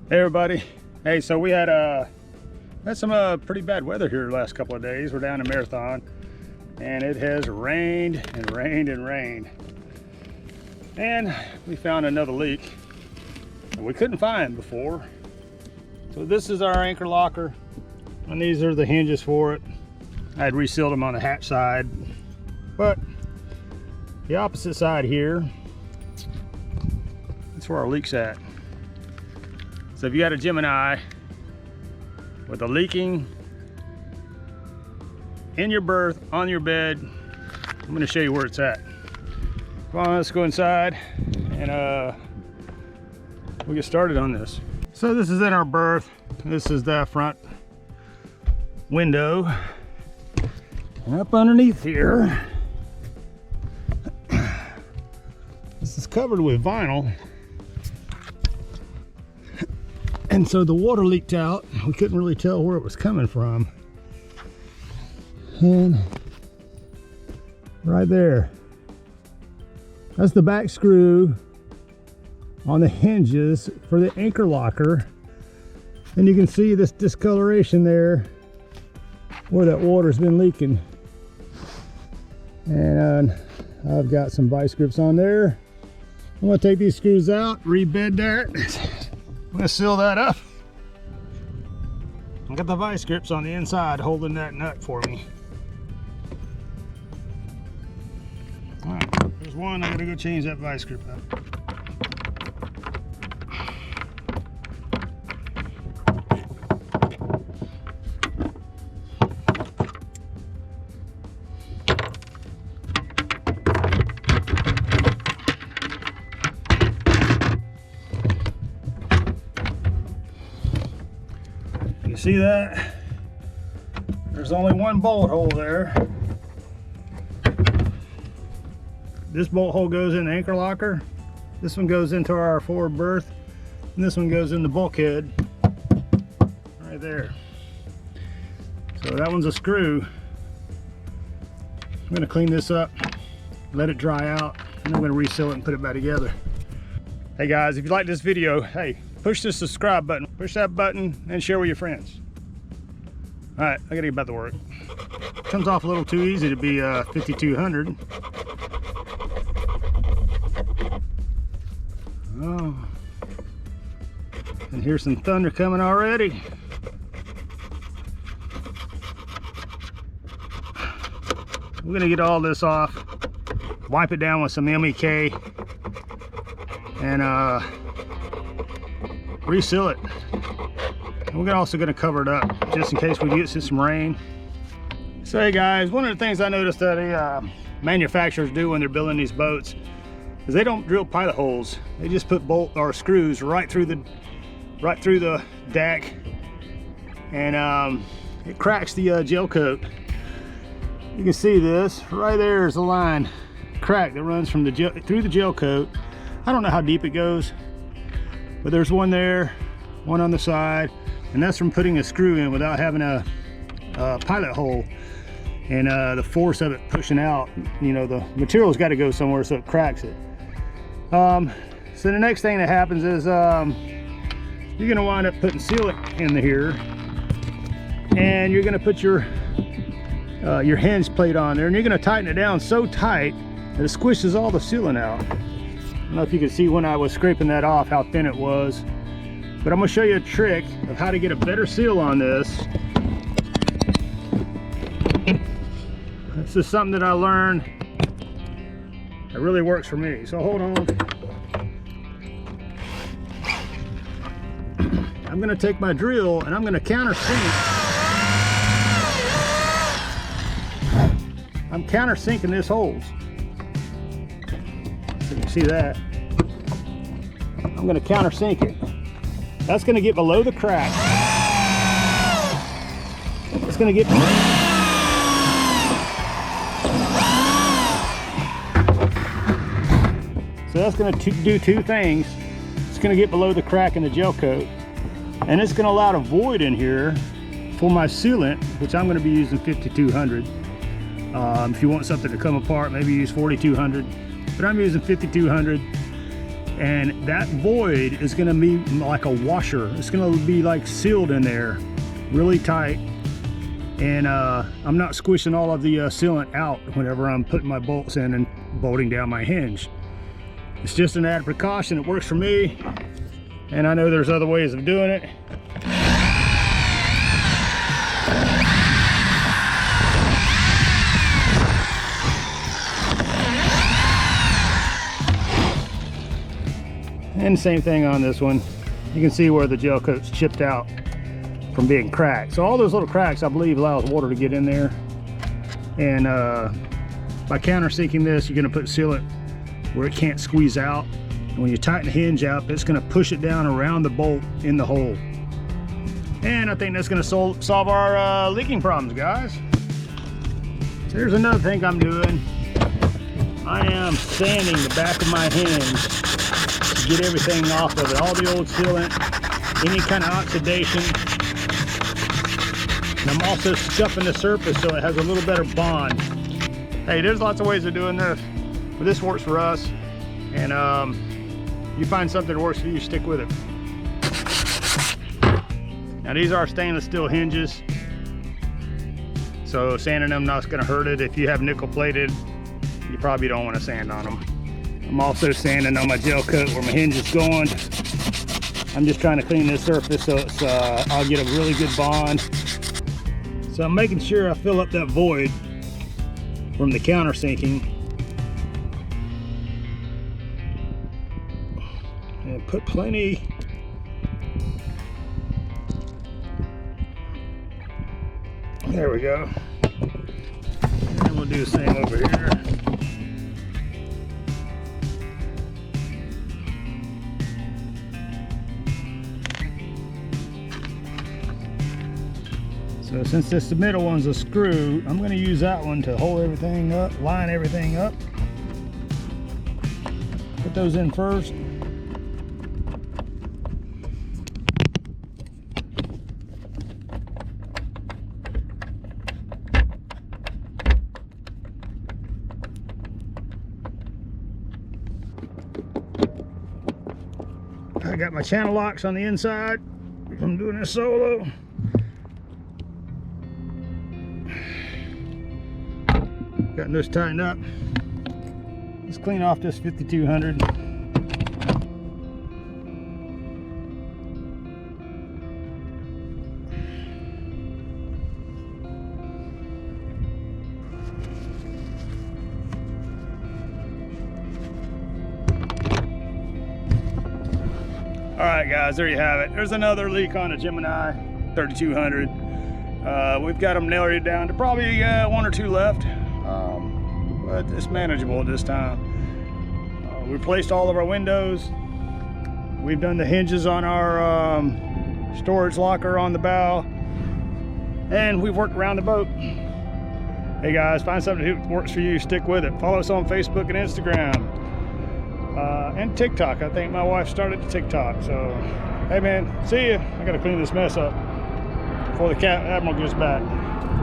Hey everybody. Hey, so we had some pretty bad weather here the last couple of days. We're down in Marathon and it has rained and rained and rained. And we found another leak that we couldn't find before. So this is our anchor locker and these are the hinges for it. I had resealed them on the hatch side, but the opposite side here, that's where our leak's at. So if you got a Gemini with a leaking in your berth, on your bed, I'm gonna show you where it's at. Come on, let's go inside and we'll get started on this. So this is in our berth. This is the front window. And up underneath here, this is covered with vinyl. And so the water leaked out. We couldn't really tell where it was coming from. And right there, that's the back screw on the hinges for the anchor locker. And you can see this discoloration there where that water's been leaking. And I've got some vice grips on there. I'm gonna take these screws out, rebed that. I'm gonna seal that up. I got the vice grips on the inside holding that nut for me. All right, there's one. I gotta go change that vice grip up. See that? There's only one bolt hole there. This bolt hole goes in the anchor locker. This one goes into our forward berth. And this one goes in the bulkhead. Right there. So that one's a screw. I'm gonna clean this up, let it dry out, and I'm gonna reseal it and put it back together. Hey guys, if you like this video, hey, push the subscribe button, push that button and share with your friends. All right, I gotta get back to work. Comes off a little too easy to be 5200. Oh, and here's some thunder coming already. We're gonna get all this off, wipe it down with some MEK, and reseal it. And we're also going to cover it up just in case we get some rain. So hey guys, one of the things I noticed that manufacturers do when they're building these boats is they don't drill pilot holes. They just put bolt or screws right through the deck, and it cracks the gel coat. You can see this right there is a line crack that runs from through the gel coat. I don't know how deep it goes, but there's one there, one on the side, and that's from putting a screw in without having a pilot hole, and the force of it pushing out. You know, the material's got to go somewhere, so it cracks it. So the next thing that happens is you're going to wind up putting sealant in here, and you're going to put your hinge plate on there, and you're going to tighten it down so tight that it squishes all the sealant out. I don't know if you can see when I was scraping that off how thin it was, but I'm going to show you a trick of how to get a better seal on this. This is something that I learned that really works for me. So hold on. I'm going to take my drill and I'm going to countersink. I'm countersinking this holes. So you can see that. I'm going to countersink it. That's going to get below the crack. It's going to get so that's going to do two things. It's going to get below the crack in the gel coat, and it's going to allow a void in here for my sealant, which I'm going to be using 5200. If you want something to come apart, maybe use 4200, but I'm using 5200. and that void is going to be like a washer. It's going to be like sealed in there really tight, and I'm not squishing all of the sealant out whenever I'm putting my bolts in and bolting down my hinge. It's just an added precaution. It works for me, and I know there's other ways of doing it. And same thing on this one. You can see where the gel coat's chipped out from being cracked. So all those little cracks, I believe, allows water to get in there. And by countersinking this, you're gonna put sealant where it can't squeeze out. And when you tighten the hinge up, it's gonna push it down around the bolt in the hole. And I think that's gonna solve our leaking problems, guys. So here's another thing I'm doing. I am sanding the back of my hinge to get everything off of it, all the old sealant, any kind of oxidation. And I'm also scuffing the surface so it has a little better bond. Hey, there's lots of ways of doing this, but this works for us. And you find something that works for you, stick with it. Now these are stainless steel hinges, so sanding them not going to hurt it. If you have nickel plated, you probably don't want to sand on them. I'm also sanding on my gel coat where my hinge is going. I'm just trying to clean this surface so it's, I'll get a really good bond. So I'm making sure I fill up that void from the countersinking and put plenty. There we go. And we'll do the same over here. So since this the middle one's a screw, I'm going to use that one to hold everything up, line everything up. Put those in first. I got my channel locks on the inside from doing this solo. Got those tightened up. Let's clean off this 5200. Alright guys, there you have it. There's another leak on a Gemini 3200. We've got them nailed down to probably one or two left. But it's manageable at this time. We replaced all of our windows. We've done the hinges on our storage locker on the bow. And we've worked around the boat. Hey guys, find something that works for you, stick with it. Follow us on Facebook and Instagram. And TikTok. I think my wife started the TikTok. So, hey man, see ya. I gotta clean this mess up before the Admiral gets back.